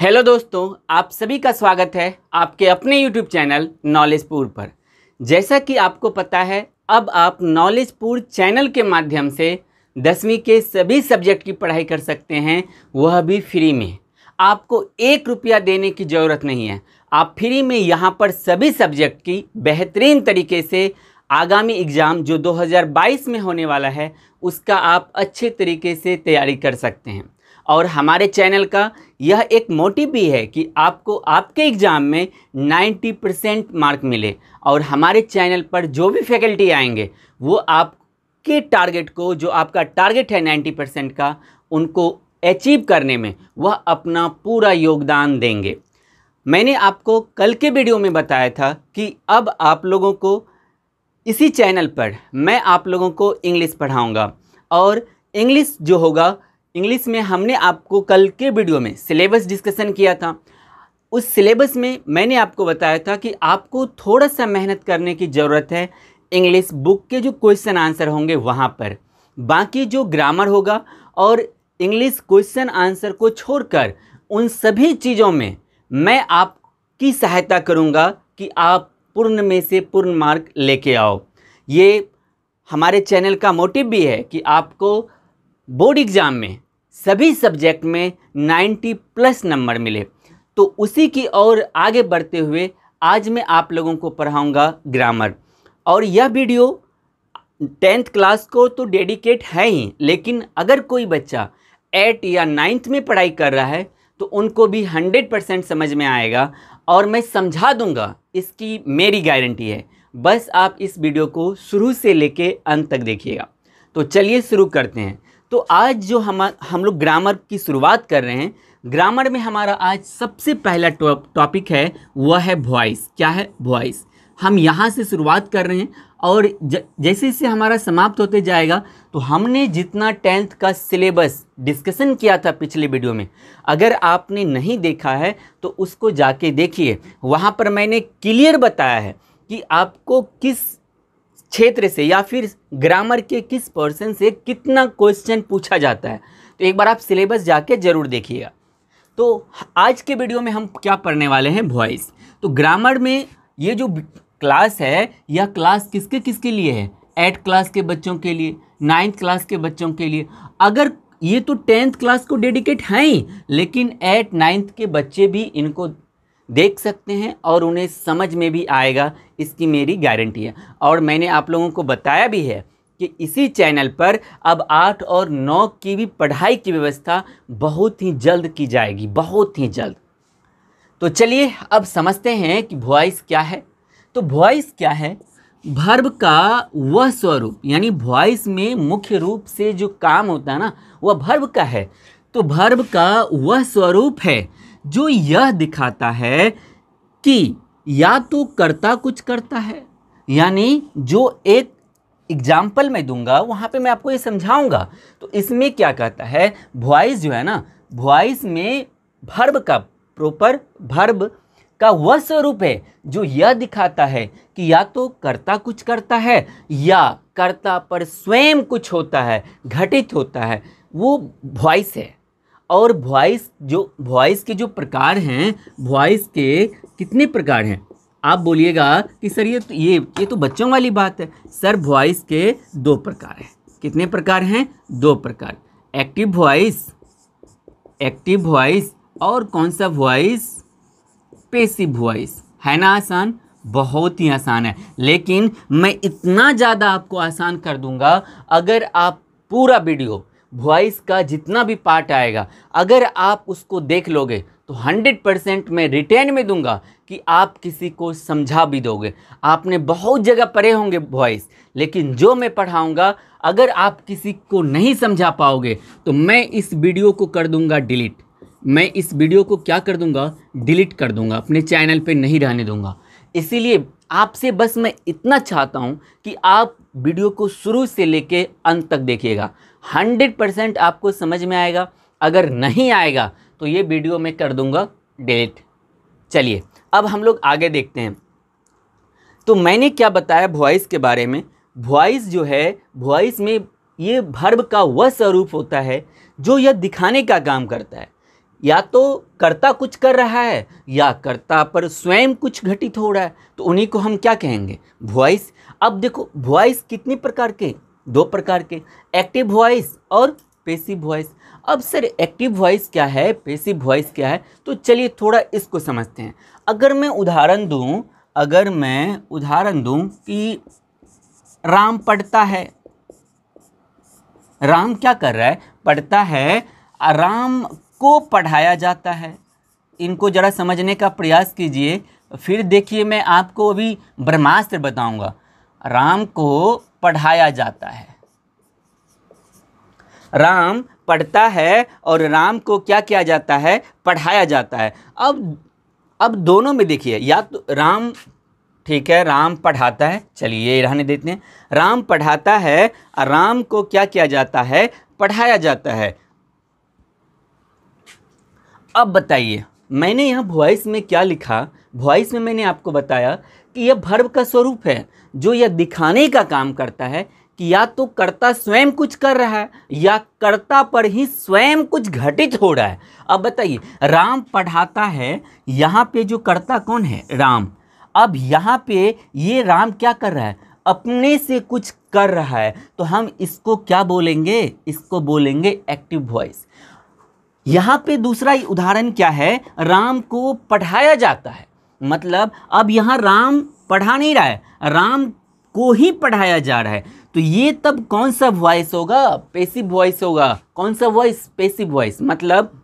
Hello दोस्तों, आप सभी का स्वागत है आपके अपने यूट्यूब चैनल नॉलेजपुर पर। जैसा कि आपको पता है, अब आप नॉलेजपुर चैनल के माध्यम से 10वीं के सभी सब्जेक्ट की पढ़ाई कर सकते हैं, वह भी फ्री में। आपको 1 रुपया देने की ज़रूरत नहीं है। आप फ्री में यहाँ पर सभी सब्जेक्ट की बेहतरीन तरीके से आगामी एग्ज़ाम जो 2022 में होने वाला है, उसका आप अच्छे तरीके से तैयारी कर सकते हैं। और हमारे चैनल का यह एक मोटिव भी है कि आपको आपके एग्ज़ाम में 90% मार्क मिले। और हमारे चैनल पर जो भी फैकल्टी आएंगे वो आपके टारगेट को, जो आपका टारगेट है 90% का, उनको अचीव करने में वह अपना पूरा योगदान देंगे। मैंने आपको कल के वीडियो में बताया था कि अब आप लोगों को इसी चैनल पर मैं आप लोगों को इंग्लिश पढ़ाऊँगा। और इंग्लिश जो होगा, इंग्लिश में हमने आपको कल के वीडियो में सिलेबस डिस्कशन किया था। उस सिलेबस में मैंने आपको बताया था कि आपको थोड़ा सा मेहनत करने की ज़रूरत है इंग्लिश बुक के जो क्वेश्चन आंसर होंगे वहाँ पर। बाकी जो ग्रामर होगा और इंग्लिश क्वेश्चन आंसर को छोड़कर उन सभी चीज़ों में मैं आपकी सहायता करूँगा कि आप पूर्ण में से पूर्ण मार्क लेके आओ। ये हमारे चैनल का मोटिव भी है कि आपको बोर्ड एग्ज़ाम में सभी सब्जेक्ट में 90+ नंबर मिले। तो उसी की ओर आगे बढ़ते हुए आज मैं आप लोगों को पढ़ाऊंगा ग्रामर। और यह वीडियो 10th क्लास को तो डेडिकेट है ही, लेकिन अगर कोई बच्चा 8 या 9th में पढ़ाई कर रहा है तो उनको भी 100% समझ में आएगा और मैं समझा दूंगा, इसकी मेरी गारंटी है। बस आप इस वीडियो को शुरू से लेके अंत तक देखिएगा। तो चलिए शुरू करते हैं। तो आज जो हम लोग ग्रामर की शुरुआत कर रहे हैं, ग्रामर में हमारा आज सबसे पहला टॉपिक है, वह है वॉइस। क्या है? वॉइस। हम यहाँ से शुरुआत कर रहे हैं और जैसे जैसे हमारा समाप्त होते जाएगा तो हमने जितना 10th का सिलेबस डिस्कशन किया था पिछले वीडियो में, अगर आपने नहीं देखा है तो उसको जाके देखिए। वहाँ पर मैंने क्लियर बताया है कि आपको किस क्षेत्र से या फिर ग्रामर के किस पर्सन से कितना क्वेश्चन पूछा जाता है। तो एक बार आप सिलेबस जाके ज़रूर देखिएगा। तो आज के वीडियो में हम क्या पढ़ने वाले हैं? वॉइस। तो ग्रामर में ये जो क्लास है, यह क्लास किसके किसके लिए है? 8 क्लास के बच्चों के लिए, 9th क्लास के बच्चों के लिए। अगर ये तो 10th क्लास को डेडिकेट हैं ही, लेकिन 8 9th के बच्चे भी इनको देख सकते हैं और उन्हें समझ में भी आएगा, इसकी मेरी गारंटी है। और मैंने आप लोगों को बताया भी है कि इसी चैनल पर अब 8 और 9 की भी पढ़ाई की व्यवस्था बहुत ही जल्द की जाएगी, बहुत ही जल्द। तो चलिए अब समझते हैं कि वॉइस क्या है। तो वॉइस क्या है? वर्ब का वह स्वरूप, यानी वॉइस में मुख्य रूप से जो काम होता है ना, वह वर्ब का है। तो वर्ब का वह स्वरूप है जो यह दिखाता है कि या तो कर्ता कुछ करता है, यानी जो एक एग्जाम्पल मैं दूंगा वहाँ पे मैं आपको ये समझाऊंगा। तो इसमें क्या कहता है, वॉइस जो है ना, वॉइस में वर्ब का, प्रॉपर वर्ब का वह स्वरूप है जो यह दिखाता है कि या तो कर्ता कुछ करता है या कर्ता पर स्वयं कुछ होता है, घटित होता है, वो वॉइस है। और वॉइस के जो प्रकार हैं, वॉइस के कितने प्रकार हैं? आप बोलिएगा कि सर ये तो बच्चों वाली बात है। सर, वॉइस के 2 प्रकार हैं। कितने प्रकार हैं? 2 प्रकार। एक्टिव वॉइस और कौन सा वॉइस? Passive voice. है ना आसान? बहुत ही आसान है, लेकिन मैं इतना ज़्यादा आपको आसान कर दूंगा अगर आप पूरा वीडियो, वॉइस का जितना भी पार्ट आएगा, अगर आप उसको देख लोगे तो 100% मैं रिटेन में दूंगा कि आप किसी को समझा भी दोगे। आपने बहुत जगह पढ़े होंगे वॉइस, लेकिन जो मैं पढ़ाऊंगा अगर आप किसी को नहीं समझा पाओगे तो मैं इस वीडियो को कर दूंगा डिलीट। मैं इस वीडियो को क्या कर दूंगा? डिलीट कर दूंगा, अपने चैनल पे नहीं रहने दूंगा। इसीलिए आपसे बस मैं इतना चाहता हूं कि आप वीडियो को शुरू से लेके अंत तक देखिएगा। 100% आपको समझ में आएगा। अगर नहीं आएगा तो ये वीडियो मैं कर दूंगा डिलीट। चलिए अब हम लोग आगे देखते हैं। तो मैंने क्या बताया वॉइस के बारे में? वॉइस जो है, वॉइस में ये वर्ब का वह स्वरूप होता है जो यह दिखाने का काम करता है। या तो कर्ता कुछ कर रहा है या कर्ता पर स्वयं कुछ घटित हो रहा है, तो उन्हीं को हम क्या कहेंगे, वॉइस। अब देखो वॉइस कितने प्रकार के, दो प्रकार के, एक्टिव वॉइस और पैसिव वॉइस। अब सर एक्टिव वॉइस क्या है, पैसिव वॉइस क्या है, तो चलिए थोड़ा इसको समझते हैं। अगर मैं उदाहरण दूं कि राम पढ़ता है, राम क्या कर रहा है, पढ़ता है, राम को पढ़ाया जाता है। इनको जरा समझने का प्रयास कीजिए, फिर देखिए मैं आपको अभी ब्रह्मास्त्र बताऊंगा। राम को पढ़ाया जाता है, राम पढ़ता है और राम को क्या किया जाता है, पढ़ाया जाता है। अब दोनों में देखिए, या तो राम, ठीक है, राम पढ़ाता है, चलिए ये रहने देते हैं, राम पढ़ाता है और राम को क्या किया जाता है, पढ़ाया जाता है। अब बताइए मैंने यहाँ वॉइस में क्या लिखा, वॉइस में मैंने आपको बताया कि यह वर्ब का स्वरूप है जो यह दिखाने का काम करता है कि या तो कर्ता स्वयं कुछ कर रहा है या कर्ता पर ही स्वयं कुछ घटित हो रहा है। अब बताइए राम पढ़ाता है, यहाँ पे जो कर्ता कौन है, राम। अब यहाँ पे ये राम क्या कर रहा है, अपने से कुछ कर रहा है, तो हम इसको क्या बोलेंगे, इसको बोलेंगे एक्टिव वॉइस। यहाँ पे दूसरा उदाहरण क्या है, राम को पढ़ाया जाता है, मतलब अब यहाँ राम पढ़ा नहीं रहा है, राम को ही पढ़ाया जा रहा है, तो ये तब कौन सा वॉइस होगा, पैसिव वॉइस होगा। कौन सा वॉइस, पैसिव वॉइस। मतलब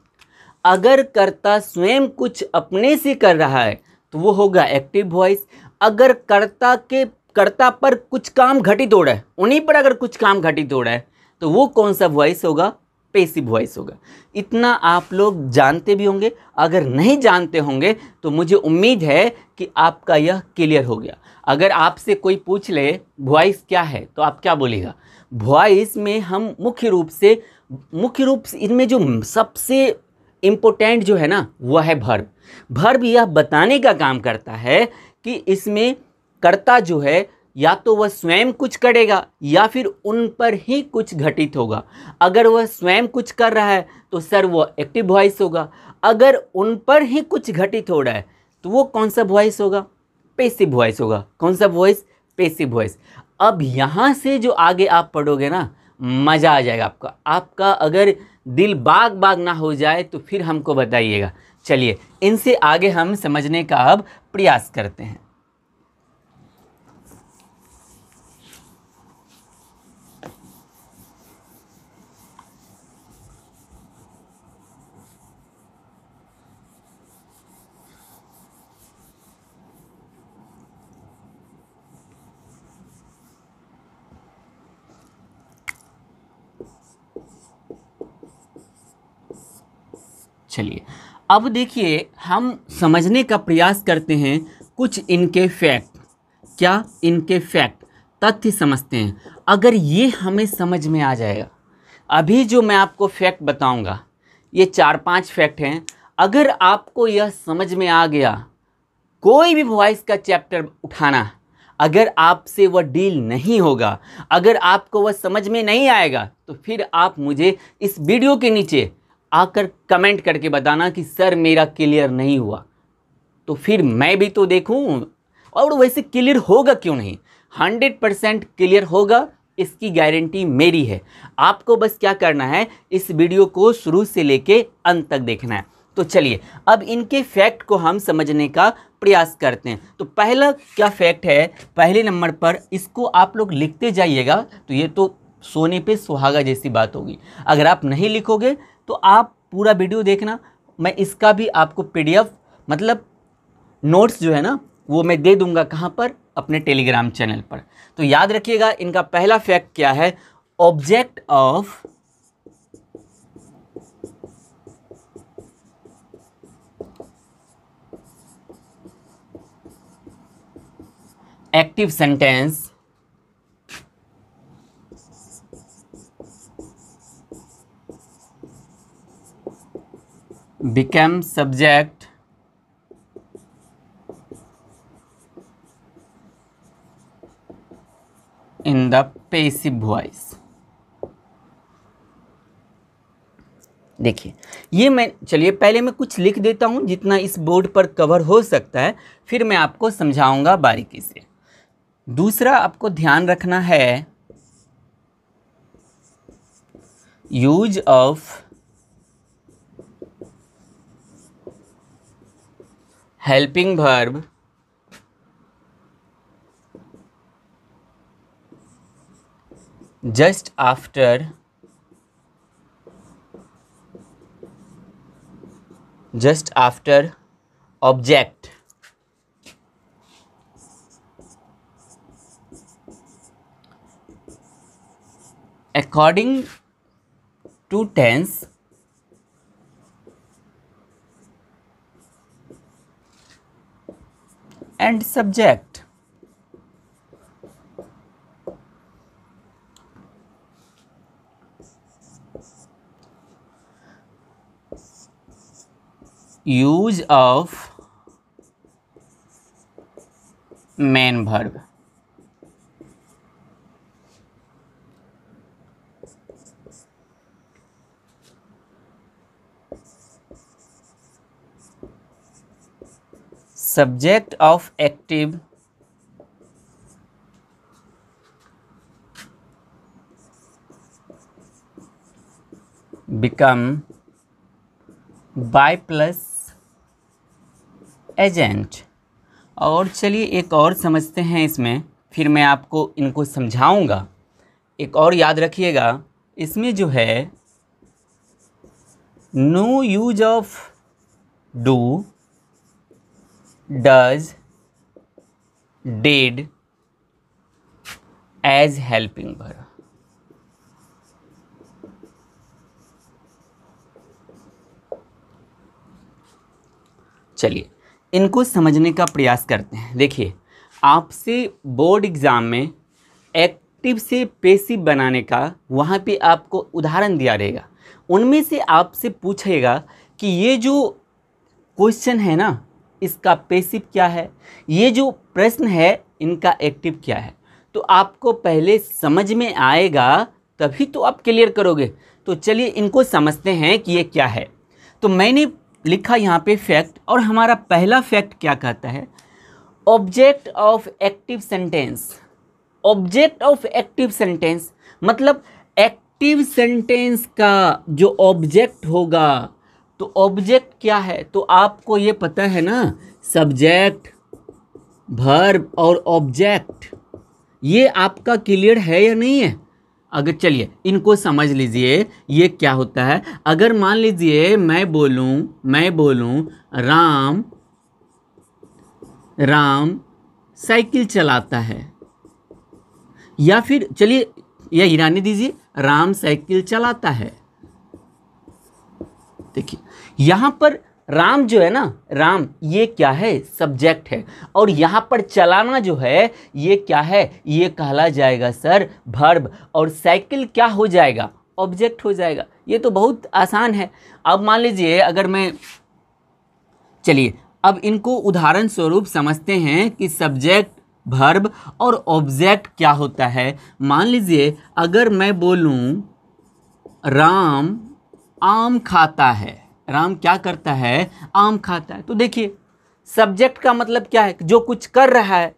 अगर कर्ता स्वयं कुछ अपने से कर रहा है तो वो होगा एक्टिव वॉइस। अगर कर्ता पर कुछ काम घटित हो रहा है, उन्हीं पर अगर कुछ काम घटित हो रहा है, तो वो कौन सा वॉइस होगा, पैसिव वॉइस होगा। इतना आप लोग जानते भी होंगे, अगर नहीं जानते होंगे तो मुझे उम्मीद है कि आपका यह क्लियर हो गया। अगर आपसे कोई पूछ ले वॉइस क्या है, तो आप क्या बोलेगा। वॉइस में हम मुख्य रूप से इनमें जो सबसे इम्पोर्टेंट जो है ना, वह है वर्ब। वर्ब यह बताने का काम करता है कि इसमें कर्ता जो है या तो वह स्वयं कुछ करेगा या फिर उन पर ही कुछ घटित होगा। अगर वह स्वयं कुछ कर रहा है तो सर वो एक्टिव वॉइस होगा, अगर उन पर ही कुछ घटित हो रहा है तो वो कौन सा वॉइस होगा, पैसिव वॉइस होगा। कौन सा वॉइस, पैसिव वॉइस। अब यहाँ से जो आगे आप पढ़ोगे ना, मज़ा आ जाएगा आपका। आपका अगर दिल बाग बाग ना हो जाए तो फिर हमको बताइएगा। चलिए इनसे आगे हम समझने का अब प्रयास करते हैं। चलिए अब देखिए हम समझने का प्रयास करते हैं कुछ इनके फैक्ट। क्या, इनके फैक्ट, तथ्य समझते हैं। अगर ये हमें समझ में आ जाएगा, अभी जो मैं आपको फैक्ट बताऊंगा ये 4-5 फैक्ट हैं, अगर आपको यह समझ में आ गया, कोई भी वॉइस का चैप्टर उठाना, अगर आपसे वह डील नहीं होगा, अगर आपको वह समझ में नहीं आएगा, तो फिर आप मुझे इस वीडियो के नीचे आकर कमेंट करके बताना कि सर मेरा क्लियर नहीं हुआ, तो फिर मैं भी तो देखूं। और वैसे क्लियर होगा क्यों नहीं, 100% क्लियर होगा, इसकी गारंटी मेरी है। आपको बस क्या करना है, इस वीडियो को शुरू से लेके अंत तक देखना है। तो चलिए अब इनके फैक्ट को हम समझने का प्रयास करते हैं। तो पहला क्या फैक्ट है, पहले नंबर पर, इसको आप लोग लिखते जाइएगा, तो ये तो सोने पे सुहागा जैसी बात होगी। अगर आप नहीं लिखोगे तो आप पूरा वीडियो देखना, मैं इसका भी आपको PDF मतलब नोट्स जो है ना वो मैं दे दूंगा, कहाँ पर, अपने टेलीग्राम चैनल पर। तो याद रखिएगा इनका पहला फैक्ट क्या है, object of active sentence become subject in the passive voice। देखिए ये चलिए पहले मैं कुछ लिख देता हूँ जितना इस बोर्ड पर कवर हो सकता है, फिर मैं आपको समझाऊंगा बारीकी से। दूसरा आपको ध्यान रखना है, use of helping verb just after object. According to tense, and subject. Use of main verb. Subject of active become by plus agent. और चलिए एक और समझते हैं इसमें, फिर मैं आपको इनको समझाऊंगा। एक और याद रखिएगा, इसमें जो है no use of do, does, did as helping verb. चलिए इनको समझने का प्रयास करते हैं। देखिए आपसे बोर्ड एग्ज़ाम में एक्टिव से पैसिव बनाने का वहाँ पे आपको उदाहरण दिया रहेगा, उनमें से आपसे पूछेगा कि ये जो क्वेश्चन है ना इसका पैसिव क्या है, ये जो प्रश्न है इनका एक्टिव क्या है। तो आपको पहले समझ में आएगा तभी तो आप क्लियर करोगे। तो चलिए इनको समझते हैं कि ये क्या है। तो मैंने लिखा यहाँ पे फैक्ट, और हमारा पहला फैक्ट क्या कहता है, object of active sentence. Object of active sentence मतलब एक्टिव सेंटेंस का जो ऑब्जेक्ट होगा। तो ऑब्जेक्ट क्या है, तो आपको ये पता है ना, सब्जेक्ट, वर्ब और ऑब्जेक्ट। ये आपका क्लियर है या नहीं है? अगर चलिए इनको समझ लीजिए ये क्या होता है। अगर मान लीजिए मैं बोलूं राम साइकिल चलाता है, या फिर चलिए यह रहने दीजिए, राम साइकिल चलाता है। देखिए यहां पर राम जो है ना, राम ये क्या है, सब्जेक्ट है, और यहाँ पर चलाना जो है ये क्या है, ये कहला जाएगा सर वर्ब, और साइकिल क्या हो जाएगा, ऑब्जेक्ट हो जाएगा। ये तो बहुत आसान है। अब मान लीजिए अगर मैं, चलिए अब इनको उदाहरण स्वरूप समझते हैं कि सब्जेक्ट, वर्ब और ऑब्जेक्ट क्या होता है। मान लीजिए अगर मैं बोलूं राम आम खाता है, राम क्या करता है, आम खाता है। तो देखिए सब्जेक्ट का मतलब क्या है, जो कुछ कर रहा है।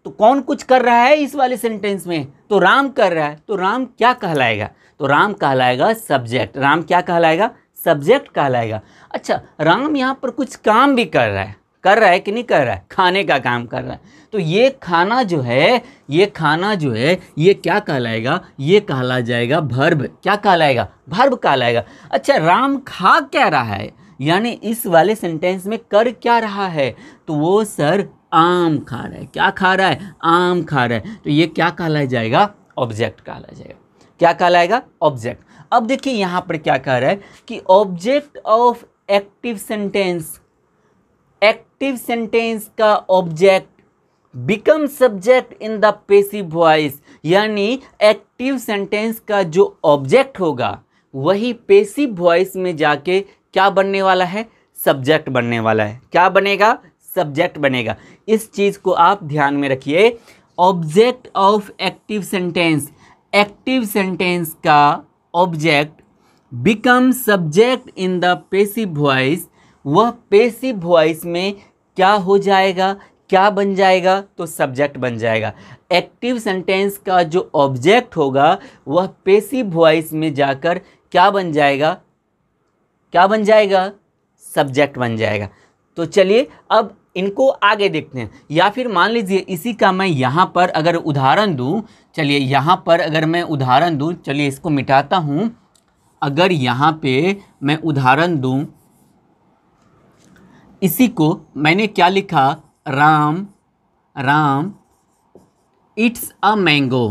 तो कौन कुछ कर रहा है इस वाले सेंटेंस में, तो राम कर रहा है। तो राम क्या कहलाएगा, तो राम कहलाएगा सब्जेक्ट। राम क्या कहलाएगा, सब्जेक्ट कहलाएगा। अच्छा राम यहाँ पर कुछ काम भी कर रहा है कि नहीं कर रहा है, खाने का काम कर रहा है। तो ये खाना जो है, ये क्या कहलाएगा, ये कहला जाएगा वर्ब। क्या कहलाएगा, वर्ब कहलाएगा। अच्छा राम खा क्या रहा है, यानी इस वाले सेंटेंस में कर क्या रहा है, तो वो सर आम खा रहा है। क्या खा रहा है, आम खा रहा है। तो ये क्या कहला जाएगा, ऑब्जेक्ट कहला जाएगा। क्या कहलाएगा, ऑब्जेक्ट। अब देखिए यहाँ पर क्या कह रहा है कि object of active sentence, active sentence का object become subject in the passive voice, यानी एक्टिव सेंटेंस का जो ऑब्जेक्ट होगा वही पैसिव वॉइस में जाके क्या बनने वाला है, सब्जेक्ट बनने वाला है। क्या बनेगा, सब्जेक्ट बनेगा। इस चीज को आप ध्यान में रखिए। Object of active sentence, active sentence का object become subject in the passive voice, वह पेसिव वॉइस में क्या हो जाएगा, क्या बन जाएगा, तो सब्जेक्ट बन जाएगा। एक्टिव सेंटेंस का जो ऑब्जेक्ट होगा वह पेसिव वॉइस में जाकर क्या बन जाएगा, क्या बन जाएगा, सब्जेक्ट बन जाएगा। तो चलिए अब इनको आगे देखते हैं। या फिर मान लीजिए इसी का मैं यहाँ पर अगर उदाहरण दूँ, चलिए यहाँ पर अगर मैं उदाहरण दूँ, चलिए इसको मिटाता हूँ। अगर यहाँ पे मैं उदाहरण दूँ, इसी को मैंने क्या लिखा, Ram Ram it's a mango,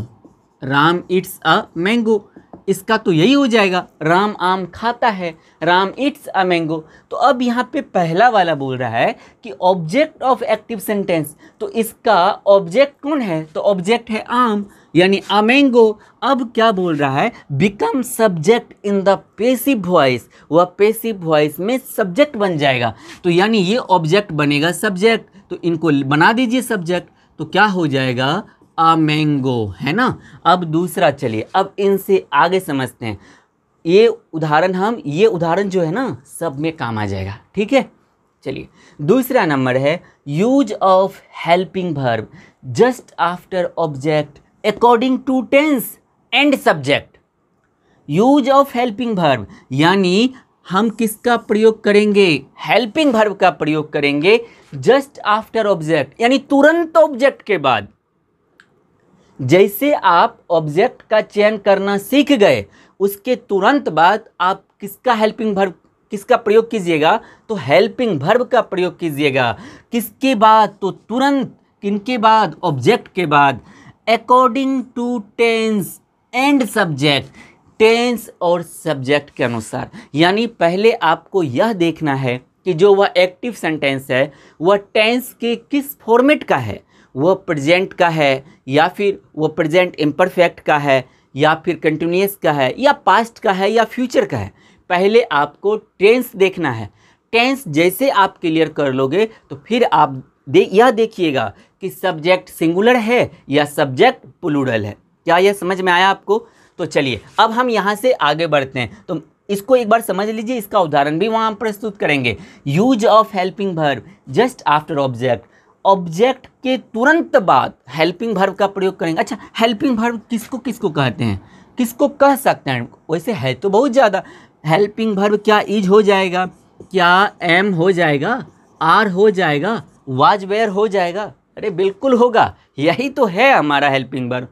Ram it's a mango, इसका तो यही हो जाएगा, राम आम खाता है, राम इट्स अ मैंगो। तो अब यहाँ पे पहला वाला बोल रहा है कि ऑब्जेक्ट ऑफ एक्टिव सेंटेंस, तो इसका ऑब्जेक्ट कौन है, तो ऑब्जेक्ट है आम, यानी अ मैंगो। अब क्या बोल रहा है, become subject in the passive voice, वह पेसिव वॉइस में सब्जेक्ट बन जाएगा। तो यानी ये ऑब्जेक्ट बनेगा सब्जेक्ट, तो इनको बना दीजिए सब्जेक्ट, तो क्या हो जाएगा, अ मैंगो, है ना। अब दूसरा, चलिए अब इनसे आगे समझते हैं। ये उदाहरण जो है ना सब में काम आ जाएगा, ठीक है। चलिए दूसरा नंबर है use of helping verb just after object according to tense and subject. Use of helping verb यानी हम किसका प्रयोग करेंगे, हेल्पिंग वर्ब का प्रयोग करेंगे जस्ट आफ्टर ऑब्जेक्ट, यानी तुरंत ऑब्जेक्ट के बाद। जैसे आप ऑब्जेक्ट का चयन करना सीख गए, उसके तुरंत बाद आप किसका हेल्पिंग वर्ब, किसका प्रयोग कीजिएगा, तो हेल्पिंग वर्ब का प्रयोग कीजिएगा। किसके बाद, तो तुरंत, किनके बाद, ऑब्जेक्ट के बाद। According to tense and subject, tense और सब्जेक्ट के अनुसार। यानी पहले आपको यह देखना है कि जो वह एक्टिव सेंटेंस है वह टेंस के किस फॉर्मेट का है, वह प्रेजेंट का है, या फिर वह प्रेजेंट इम्परफेक्ट का है, या फिर कंटिन्यूअस का है, या पास्ट का है, या फ्यूचर का है। पहले आपको टेंस देखना है। टेंस जैसे आप क्लियर कर लोगे तो फिर आप यह देखिएगा कि सब्जेक्ट सिंगुलर है या सब्जेक्ट प्लूरल है। क्या यह समझ में आया आपको? तो चलिए अब हम यहाँ से आगे बढ़ते हैं। तो इसको एक बार समझ लीजिए, इसका उदाहरण भी वहाँ प्रस्तुत करेंगे। Use of helping verb just after object, object के तुरंत बाद हेल्पिंग वर्ब का प्रयोग करेंगे। अच्छा, हेल्पिंग वर्ब किसको किसको कहते हैं, किसको कह सकते हैं? वैसे है तो बहुत ज़्यादा। हेल्पिंग वर्ब क्या इज हो जाएगा, क्या एम हो जाएगा, आर हो जाएगा, वाज वेयर हो जाएगा? अरे बिल्कुल होगा, यही तो है हमारा हेल्पिंग वर्ब।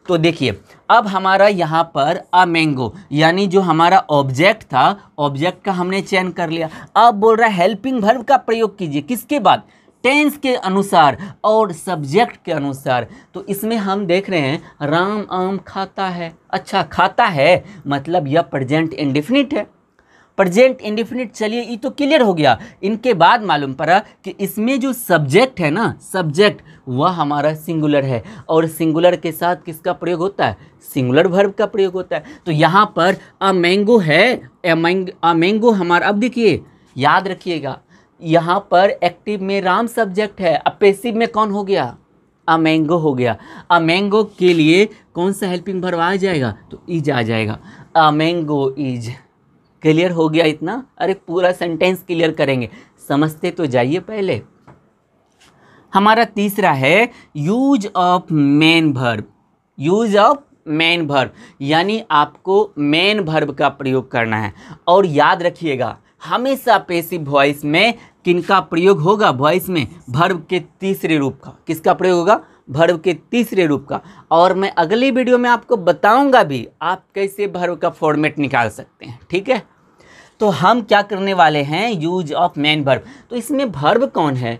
तो देखिए अब हमारा यहाँ पर अ मैंगो यानी जो हमारा ऑब्जेक्ट था, ऑब्जेक्ट का हमने चयन कर लिया। अब बोल रहा है हेल्पिंग वर्ब का प्रयोग कीजिए, किसके बाद, टेंस के अनुसार और सब्जेक्ट के अनुसार। तो इसमें हम देख रहे हैं राम आम खाता है। अच्छा, खाता है मतलब यह प्रेजेंट इंडेफिनिट है। प्रेजेंट इंडेफिनिट, चलिए ये तो क्लियर हो गया। इनके बाद मालूम पड़ा कि इसमें जो सब्जेक्ट है ना, सब्जेक्ट वह हमारा सिंगुलर है, और सिंगुलर के साथ किसका प्रयोग होता है, सिंगुलर वर्ब का प्रयोग होता है। तो यहाँ पर अ मैंगो है, अ मैंगो हमारा, अब देखिए याद रखिएगा, यहाँ पर एक्टिव में राम सब्जेक्ट है, अब पैसिव में कौन हो गया, अ मैंगो हो गया। अ मैंगो के लिए कौन सा हेल्पिंग वर्ब आ जाएगा, तो इज आ जाएगा, अ मैंगो इज। क्लियर हो गया इतना? अरे पूरा सेंटेंस क्लियर करेंगे, समझते तो जाइए पहले। हमारा तीसरा है use of main verb. Use of main verb यानी आपको मेन वर्ब का प्रयोग करना है। और याद रखिएगा हमेशा पैसिव वॉइस में किनका प्रयोग होगा, वॉइस में वर्ब के तीसरे रूप का। किसका प्रयोग होगा, वर्ब के तीसरे रूप का। और मैं अगली वीडियो में आपको बताऊंगा भी आप कैसे वर्ब का फॉर्मेट निकाल सकते हैं, ठीक है। तो हम क्या करने वाले हैं, यूज ऑफ मेन वर्ब। तो इसमें वर्ब कौन है,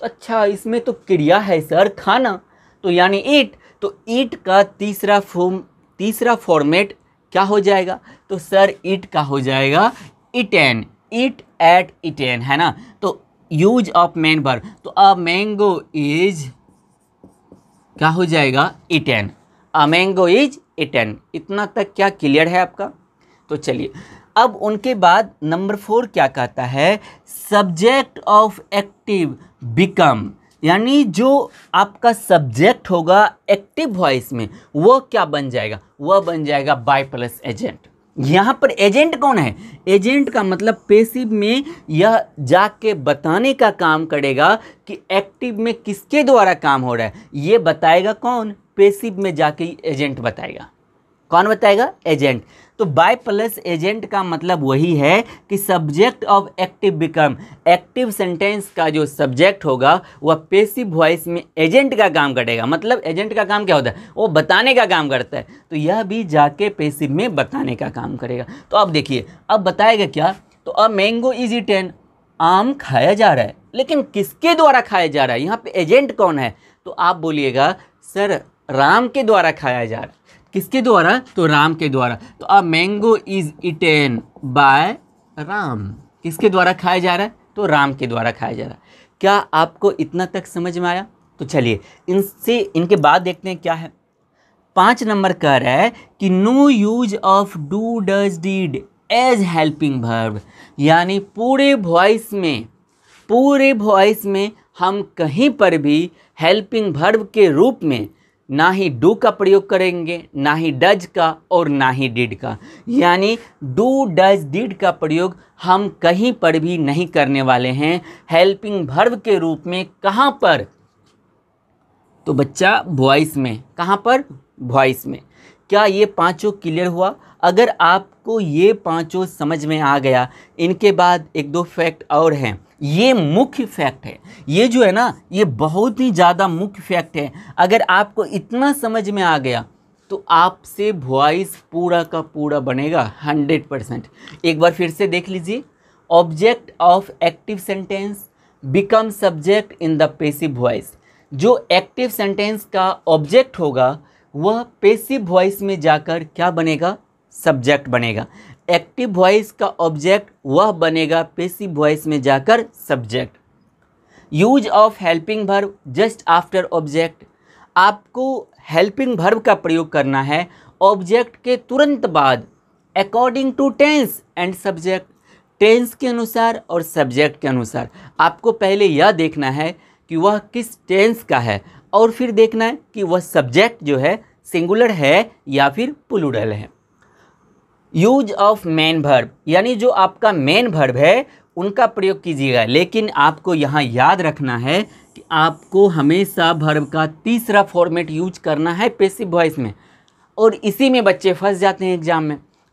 तो अच्छा इसमें तो क्रिया है सर, खाना, तो यानी ईट। तो ईट का तीसरा फॉर्मेट क्या हो जाएगा, तो सर ईट का हो जाएगा इटेन, ईट एट इटेन, है ना। तो यूज ऑफ मेन वर्ब, तो अ मैंगो इज क्या हो जाएगा, eaten, a mango is eaten. इतना तक क्या क्लियर है आपका? तो चलिए अब उनके बाद नंबर 4 क्या कहता है, सब्जेक्ट ऑफ एक्टिव बिकम, यानी जो आपका सब्जेक्ट होगा एक्टिव वॉइस में वो क्या बन जाएगा, वह बन जाएगा बाय प्लस एजेंट। यहाँ पर एजेंट कौन है? एजेंट का मतलब पेसिव में यह जाके बताने का काम करेगा कि एक्टिव में किसके द्वारा काम हो रहा है, ये बताएगा कौन? पेसिव में जाके एजेंट बताएगा। कौन बताएगा? एजेंट। तो बाय प्लस एजेंट का मतलब वही है कि subject of active become, active sentence का जो सब्जेक्ट होगा वह पेसिव वॉइस में एजेंट का काम करेगा। मतलब एजेंट का काम क्या होता है? वो बताने का काम करता है, तो यह भी जाके पेसिव में बताने का काम करेगा। तो अब देखिए, अब बताएगा क्या? तो अ मैंगो इज ईटेन, आम खाया जा रहा है, लेकिन किसके द्वारा खाया जा रहा है? यहाँ पे एजेंट कौन है? तो आप बोलिएगा सर राम के द्वारा खाया जा रहा है। किसके द्वारा? तो राम के द्वारा। तो a mango is eaten by Ram, किसके द्वारा खाया जा रहा है? तो राम के द्वारा खाया जा रहा है। क्या आपको इतना तक समझ में आया? तो चलिए इनके बाद देखते हैं क्या है। 5 नंबर कह रहा है कि no use of do does did as helping verb, यानी पूरे वॉइस में हम कहीं पर भी हेल्पिंग वर्ब के रूप में ना ही डू का प्रयोग करेंगे, ना ही डज का, और ना ही डिड का। यानी डू डज डिड का प्रयोग हम कहीं पर भी नहीं करने वाले हैं हेल्पिंग वर्ब के रूप में। कहाँ पर? तो बच्चा वॉइस में। कहाँ पर? वॉइस में। क्या ये पांचों क्लियर हुआ? अगर आपको ये पांचों समझ में आ गया, इनके बाद एक दो फैक्ट और हैं। ये मुख्य फैक्ट है, ये जो है ना, ये बहुत ही ज़्यादा मुख्य फैक्ट है। अगर आपको इतना समझ में आ गया तो आपसे वॉइस पूरा का पूरा बनेगा 100%। एक बार फिर से देख लीजिए। Object of active sentence become subject in the passive voice. जो एक्टिव सेंटेंस का ऑब्जेक्ट होगा वह पेसिव वॉइस में जाकर क्या बनेगा? सब्जेक्ट बनेगा। एक्टिव वॉइस का ऑब्जेक्ट वह बनेगा पेसिव वॉइस में जाकर subject. Use of helping verb just after object, आपको हेल्पिंग वर्ब का प्रयोग करना है ऑब्जेक्ट के तुरंत बाद। According to tense and subject, tense के अनुसार और सब्जेक्ट के अनुसार। आपको पहले यह देखना है कि वह किस टेंस का है, और फिर देखना है कि वह सब्जेक्ट जो है सिंगुलर है या फिर प्लूरल है। यूज ऑफ मेन वर्ब, यानी जो आपका मेन वर्ब है उनका प्रयोग कीजिएगा। लेकिन आपको यहाँ याद रखना है कि आपको हमेशा वर्ब का तीसरा फॉर्मेट यूज करना है पेसिव वॉइस में, और इसी में बच्चे फंस जाते हैं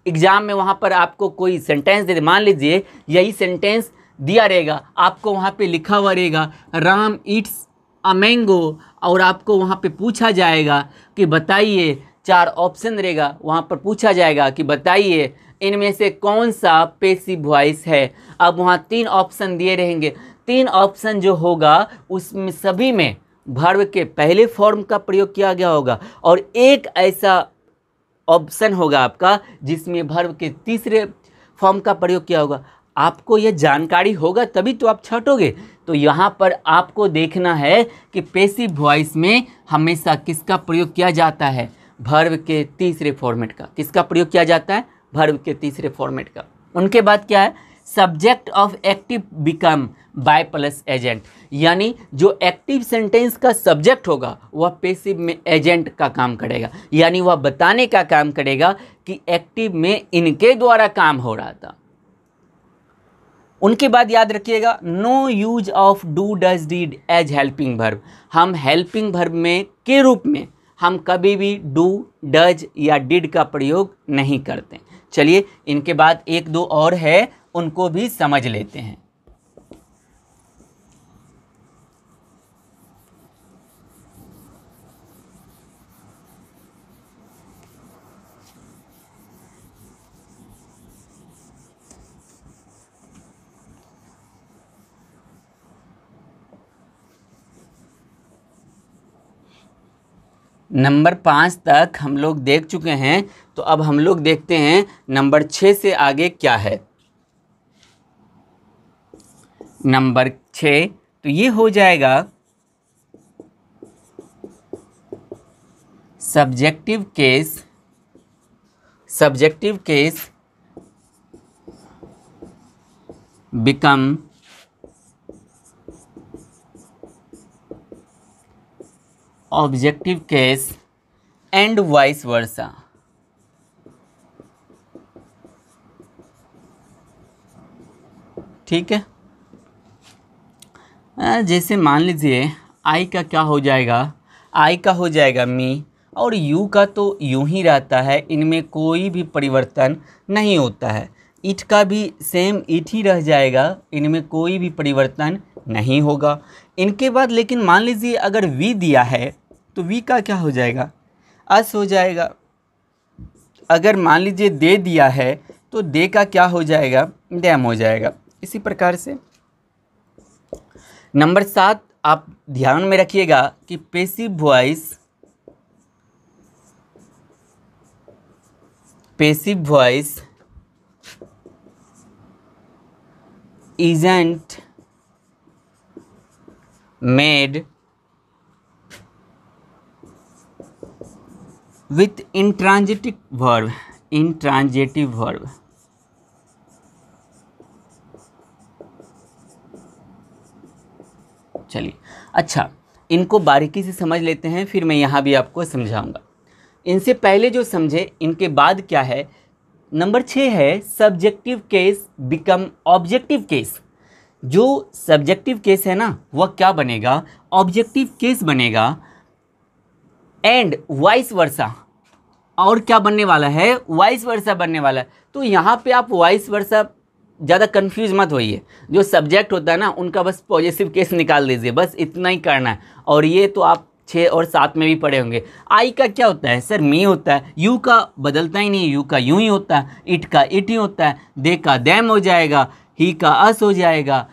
एग्जाम में। वहाँ पर आपको कोई सेंटेंस दे दे, मान लीजिए यही सेंटेंस दिया रहेगा, आपको वहाँ पे लिखा हुआ रहेगा राम ईट्स अ मैंगो, और आपको वहाँ पे पूछा जाएगा कि बताइए, 4 ऑप्शन रहेगा, वहाँ पर पूछा जाएगा कि बताइए इनमें से कौन सा पेसिव वॉइस है। अब वहाँ 3 ऑप्शन दिए रहेंगे, 3 ऑप्शन जो होगा उसमें सभी में वर्ब के पहले फॉर्म का प्रयोग किया गया होगा, और एक ऐसा ऑप्शन होगा आपका जिसमें वर्ब के तीसरे फॉर्म का प्रयोग किया होगा। आपको यह जानकारी होगा तभी तो आप छांटोगे। तो यहाँ पर आपको देखना है कि पेसिव वॉइस में हमेशा किसका प्रयोग किया जाता है? वर्ब के तीसरे फॉर्मेट का। किसका प्रयोग किया जाता है? वर्ब के तीसरे फॉर्मेट का। उनके बाद क्या है? Subject of active become by plus agent, यानी जो एक्टिव सेंटेंस का सब्जेक्ट होगा वह पेसिव में एजेंट का काम करेगा, यानी वह बताने का काम करेगा कि एक्टिव में इनके द्वारा काम हो रहा था। उनके बाद याद रखिएगा, no use of do does did as helping verb, हम हेल्पिंग वर्ब में के रूप में हम कभी भी डू डज या डिड का प्रयोग नहीं करते। चलिए इनके बाद एक दो और है, उनको भी समझ लेते हैं। नंबर 5 तक हम लोग देख चुके हैं, तो अब हम लोग देखते हैं नंबर 6 से आगे क्या है। नंबर 6 तो ये हो जाएगा subjective case become objective case and vice versa. ठीक है। जैसे मान लीजिए आई का क्या हो जाएगा, आई का हो जाएगा मी, और यू का तो यूं ही रहता है, इनमें कोई भी परिवर्तन नहीं होता है। इट का भी सेम इट ही रह जाएगा, इनमें कोई भी परिवर्तन नहीं होगा। इनके बाद लेकिन मान लीजिए अगर वी दिया है तो वी का क्या हो जाएगा, अस हो जाएगा। अगर मान लीजिए दे दिया है तो दे का क्या हो जाएगा, डैम हो जाएगा। इसी प्रकार से नंबर 7 आप ध्यान में रखिएगा कि passive voice isn't made with intransitive verb। चलिए, अच्छा इनको बारीकी से समझ लेते हैं, फिर मैं यहाँ भी आपको समझाऊंगा। इनसे पहले जो समझे इनके बाद क्या है, नंबर 6 है subjective case become objective case. जो सब्जेक्टिव केस है ना वह क्या बनेगा, ऑब्जेक्टिव केस बनेगा। एंड वाइस वर्सा, और क्या बनने वाला है, वाइस वर्सा बनने वाला है। तो यहाँ पे आप वाइस वर्सा ज़्यादा कंफ्यूज मत होइए। जो सब्जेक्ट होता है ना उनका बस पॉजिटिव केस निकाल दीजिए, बस इतना ही करना है। और ये तो आप 6 और 7 में भी पढ़े होंगे। आई का क्या होता है सर, मी होता है। यू का बदलता ही नहीं, यू का यूं ही होता है। इट का इट ही होता है। दे का दैम हो जाएगा। ही का अस हो जाएगा,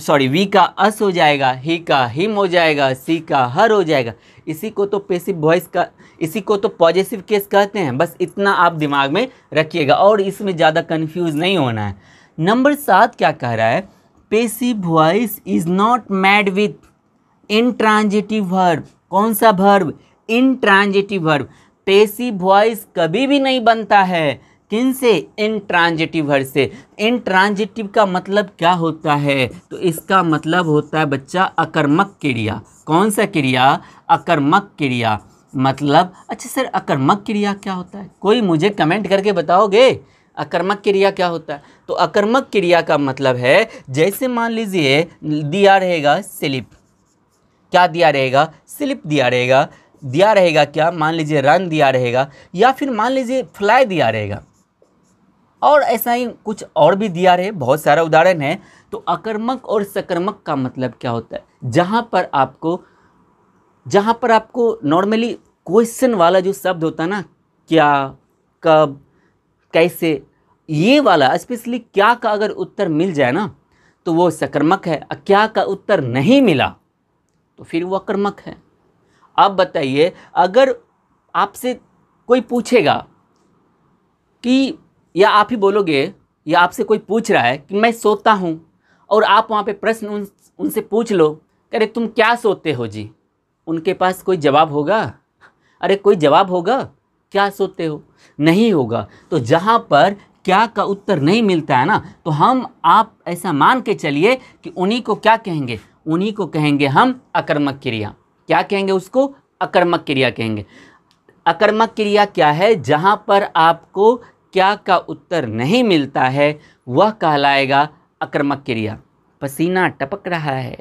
वी का अस हो जाएगा। ही का हिम हो जाएगा। सी का हर हो जाएगा। इसी को तो पैसिव वॉइस का, इसी को तो पॉजिटिव केस कहते हैं। बस इतना आप दिमाग में रखिएगा और इसमें ज़्यादा कंफ्यूज नहीं होना है। नंबर 7 क्या कह रहा है, passive voice is not made with intransitive verb. कौन सा verb, intransitive verb. Passive voice कभी भी नहीं बनता है किनसे, इंट्रांजिटिव वर्ब से। इंट्रांजिटिव का मतलब क्या होता है, तो इसका मतलब होता है बच्चा अकर्मक क्रिया। कौन सा क्रिया, अकर्मक क्रिया। मतलब अच्छा सर अकर्मक क्रिया क्या होता है, कोई मुझे कमेंट करके बताओगे अकर्मक क्रिया क्या होता है। तो अकर्मक क्रिया का मतलब है, जैसे मान लीजिए दिया रहेगा स्लिप, क्या दिया रहेगा, स्लिप दिया रहेगा। दिया रहेगा क्या, मान लीजिए रन दिया रहेगा, या फिर मान लीजिए फ्लाई दिया रहेगा, और ऐसा ही कुछ और भी दिया रहे, बहुत सारा उदाहरण है। तो अकर्मक और सकर्मक का मतलब क्या होता है, जहाँ पर आपको नॉर्मली क्वेश्चन वाला जो शब्द होता है ना, क्या, कब, कैसे, ये वाला स्पेशली क्या का अगर उत्तर मिल जाए ना तो वो सकर्मक है। क्या का उत्तर नहीं मिला तो फिर वो अकर्मक है। अब बताइए, अगर आपसे कोई पूछेगा कि, या आप ही बोलोगे, या आपसे कोई पूछ रहा है कि मैं सोता हूँ, और आप वहाँ पे प्रश्न उनसे पूछ लो, अरे तुम क्या सोते हो जी, उनके पास कोई जवाब होगा, अरे कोई जवाब होगा, क्या सोते हो, नहीं होगा। तो जहाँ पर क्या का उत्तर नहीं मिलता है ना, तो आप ऐसा मान के चलिए कि उन्हीं को क्या कहेंगे, उन्हीं को कहेंगे हम अकर्मक क्रिया। क्या कहेंगे उसको, अकर्मक क्रिया कहेंगे। अकर्मक क्रिया क्या है, जहाँ पर आपको क्या का उत्तर नहीं मिलता है वह कहलाएगा अकर्मक क्रिया। पसीना टपक रहा है,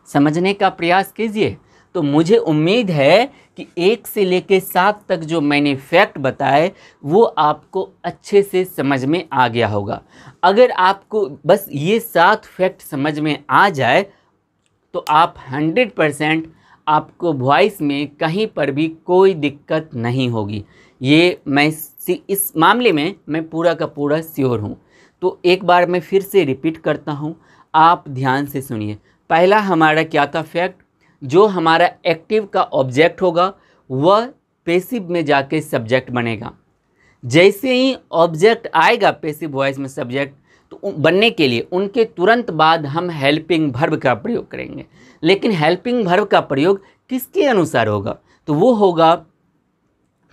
समझने का प्रयास कीजिए। तो मुझे उम्मीद है कि 1 से लेकर 7 तक जो मैंने फैक्ट बताए वो आपको अच्छे से समझ में आ गया होगा। अगर आपको बस ये 7 फैक्ट समझ में आ जाए तो आप 100% आपको वॉइस में कहीं पर भी कोई दिक्कत नहीं होगी। ये मैं इस मामले में मैं पूरा का पूरा श्योर हूँ। तो एक बार मैं फिर से रिपीट करता हूँ, आप ध्यान से सुनिए। पहला हमारा क्या था फैक्ट, जो हमारा एक्टिव का ऑब्जेक्ट होगा वह पैसिव में जाके सब्जेक्ट बनेगा। जैसे ही ऑब्जेक्ट आएगा पैसिव वॉइस में सब्जेक्ट, तो बनने के लिए उनके तुरंत बाद हम हेल्पिंग वर्ब का प्रयोग करेंगे। लेकिन हेल्पिंग वर्ब का प्रयोग किसके अनुसार होगा, तो वो होगा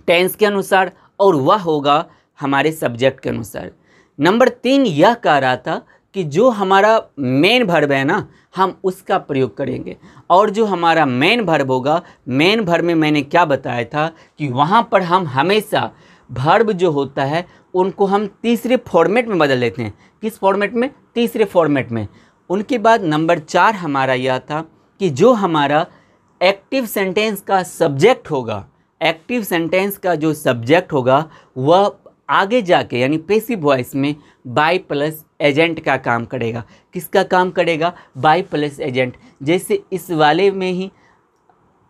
टेंस के अनुसार, और वह होगा हमारे सब्जेक्ट के अनुसार। नंबर 3 यह कह रहा था कि जो हमारा मेन वर्ब है ना, हम उसका प्रयोग करेंगे। और जो हमारा मेन वर्ब होगा, मेन वर्ब में मैंने क्या बताया था कि वहाँ पर हम हमेशा वर्ब जो होता है उनको हम तीसरे फॉर्मेट में बदल देते हैं। किस फॉर्मेट में? तीसरे फॉर्मेट में। उनके बाद नंबर 4 हमारा यह था कि जो हमारा एक्टिव सेंटेंस का सब्जेक्ट होगा, एक्टिव सेंटेंस का जो सब्जेक्ट होगा वह आगे जाके यानी पैसिव वॉइस में बाय प्लस एजेंट का काम करेगा। किसका काम करेगा? By plus agent. जैसे इस वाले में ही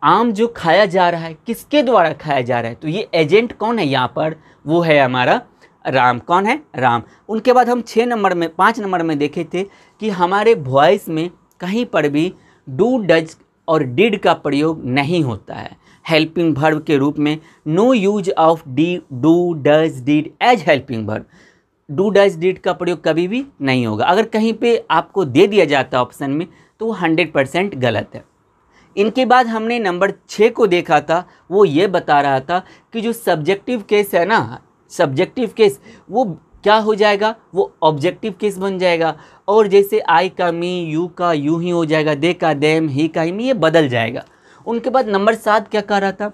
आम जो खाया जा रहा है किसके द्वारा खाया जा रहा है, तो ये एजेंट कौन है यहाँ पर? वो है हमारा राम। कौन है? राम। उनके बाद हम 5 नंबर में देखे थे कि हमारे वॉइस में कहीं पर भी डू डज और डिड का प्रयोग नहीं होता है हेल्पिंग वर्ब के रूप में। No use of do does did as helping verb. Do does did का प्रयोग कभी भी नहीं होगा। अगर कहीं पे आपको दे दिया जाता है ऑप्शन में तो वो 100% गलत है। इनके बाद हमने नंबर 6 को देखा था। वो ये बता रहा था कि जो सब्जेक्टिव केस है ना, सब्जेक्टिव केस वो क्या हो जाएगा? वो ऑब्जेक्टिव केस बन जाएगा। और जैसे आई का मी, यू का यू ही हो जाएगा, दे का देम, ही का ही, ये बदल जाएगा। उनके बाद नंबर 7 क्या कह रहा था?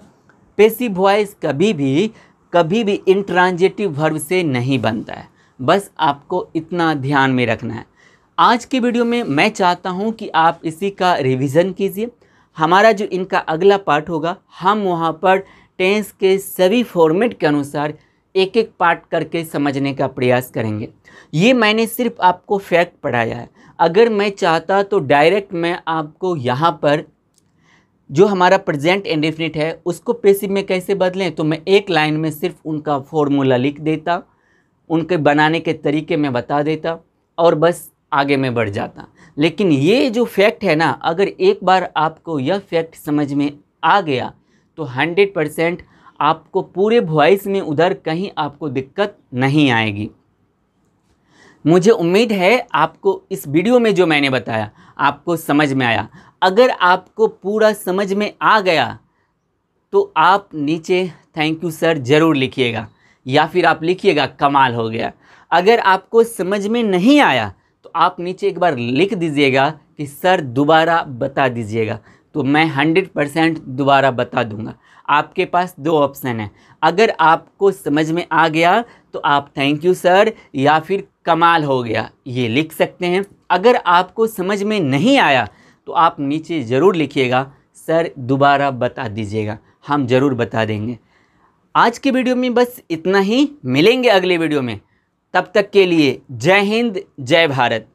पैसिव वॉइस कभी भी इंट्रांजिटिव वर्ब से नहीं बनता है। बस आपको इतना ध्यान में रखना है। आज की वीडियो में मैं चाहता हूं कि आप इसी का रिवीजन कीजिए। हमारा जो इनका अगला पार्ट होगा हम वहां पर टेंस के सभी फॉर्मेट के अनुसार एक एक पार्ट करके समझने का प्रयास करेंगे। ये मैंने सिर्फ आपको फैक्ट पढ़ाया है। अगर मैं चाहता तो डायरेक्ट मैं आपको यहाँ पर जो हमारा प्रेजेंट इंडेफिनिट है उसको पैसिव में कैसे बदलें, तो मैं एक लाइन में सिर्फ उनका फॉर्मूला लिख देता, उनके बनाने के तरीके में बता देता और बस आगे में बढ़ जाता। लेकिन ये जो फैक्ट है ना, अगर एक बार आपको यह फैक्ट समझ में आ गया तो 100% आपको पूरे वॉइस में उधर कहीं आपको दिक्कत नहीं आएगी। मुझे उम्मीद है आपको इस वीडियो में जो मैंने बताया आपको समझ में आया। अगर आपको पूरा समझ में आ गया तो आप नीचे थैंक यू सर ज़रूर लिखिएगा या फिर आप लिखिएगा कमाल हो गया। अगर आपको समझ में नहीं आया तो आप नीचे एक बार लिख दीजिएगा कि सर दोबारा बता दीजिएगा, तो मैं 100% दोबारा बता दूंगा। आपके पास 2 ऑप्शन है। अगर आपको समझ में आ गया तो आप थैंक यू सर या फिर कमाल हो गया ये लिख सकते हैं। अगर आपको समझ में नहीं आया तो आप नीचे ज़रूर लिखिएगा सर दोबारा बता दीजिएगा, हम ज़रूर बता देंगे। आज की वीडियो में बस इतना ही। मिलेंगे अगले वीडियो में, तब तक के लिए जय हिंद जय भारत।